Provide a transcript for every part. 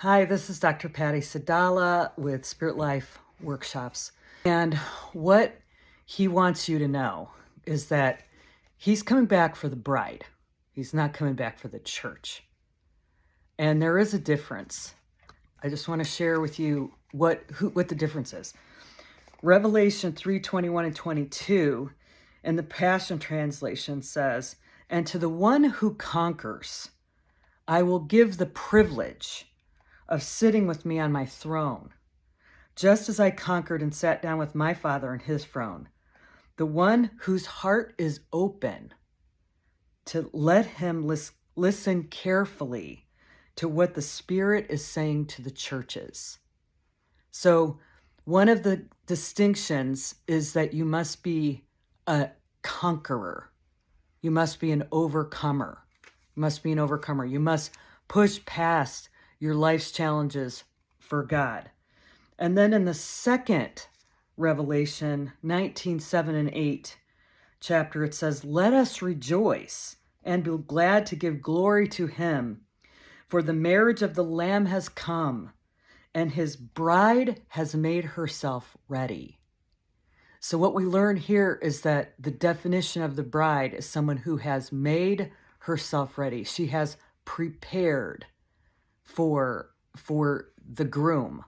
Hi, this is Dr. Patty Sadala with Spirit Life Workshops. And what he wants you to know is that he's coming back for the bride. He's not coming back for the church. And there is a difference. I just want to share with you what the difference is. Revelation 3:21 and 22 in the Passion Translation says, "And to the one who conquers, I will give the privilege of sitting with me on my throne, just as I conquered and sat down with my Father on his throne. The one whose heart is open to let him listen carefully to what the Spirit is saying to the churches." So one of the distinctions is that you must be a conqueror. You must be an overcomer. You must be an overcomer. You must push past your life's challenges for God. And then in the second Revelation 19:7 and 8 chapter, it says, "Let us rejoice and be glad to give glory to him, for the marriage of the Lamb has come, and his bride has made herself ready." So what we learn here is that the definition of the bride is someone who has made herself ready. She has prepared for the groom.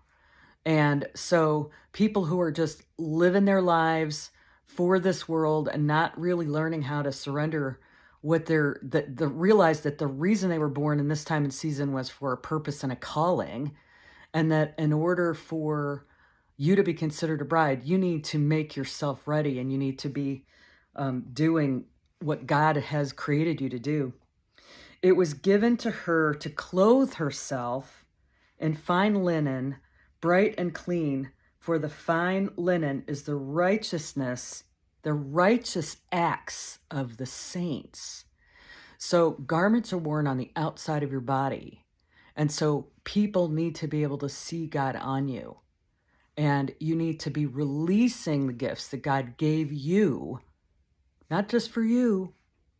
And so people who are just living their lives for this world and not really learning how to surrender what realize that the reason they were born in this time and season was for a purpose and a calling, and that in order for you to be considered a bride, you need to make yourself ready, and you need to be doing what God has created you to do. "It was given to her to clothe herself in fine linen, bright and clean, for the fine linen is the righteous acts of the saints." So garments are worn on the outside of your body. And so people need to be able to see God on you. And you need to be releasing the gifts that God gave you, not just for you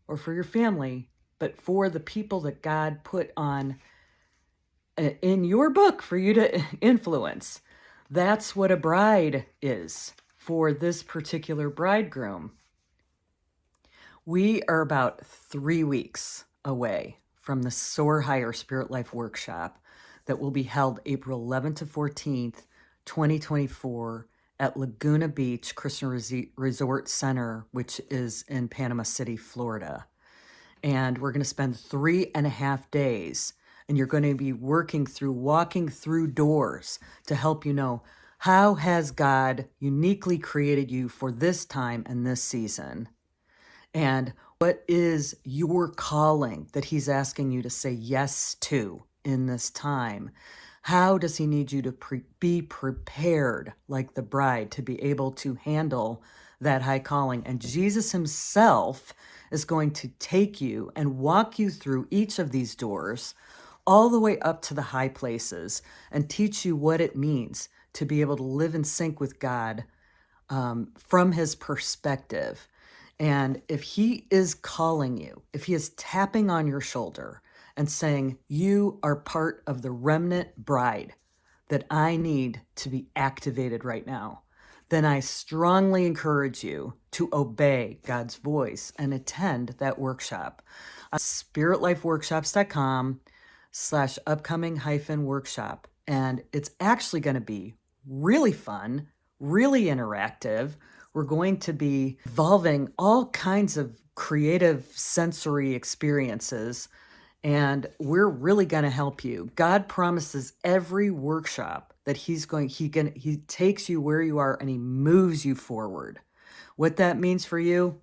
or for your family, but for the people that God put on in your book for you to influence. That's what a bride is for this particular bridegroom. We are about 3 weeks away from the Soar Higher Spirit Life Workshop that will be held April 11th to 14th, 2024 at Laguna Beach Christian Resort Center, which is in Panama City, Florida. And we're going to spend 3.5 days, and you're going to be walking through doors to help you know, how has God uniquely created you for this time and this season? And what is your calling that he's asking you to say yes to in this time? How does he need you to be prepared like the bride to be able to handle that high calling? And Jesus himself is going to take you and walk you through each of these doors all the way up to the high places and teach you what it means to be able to live in sync with God from his perspective. And if he is calling you, if he is tapping on your shoulder and saying, you are part of the remnant bride that I need to be activated right now, then I strongly encourage you to obey God's voice and attend that workshop. spiritlifeworkshops.com/upcoming-workshop. And it's actually going to be really fun, really interactive. We're going to be evolving all kinds of creative sensory experiences, and we're really going to help you. God promises every workshop that he takes you where you are and he moves you forward. What that means for you,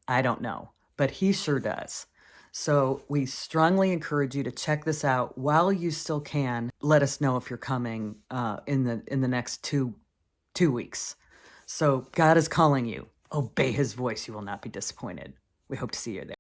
I don't know, but he sure does. So we strongly encourage you to check this out while you still can. Let us know if you're coming in the next two weeks. So God is calling you. Obey his voice. You will not be disappointed. We hope to see you there.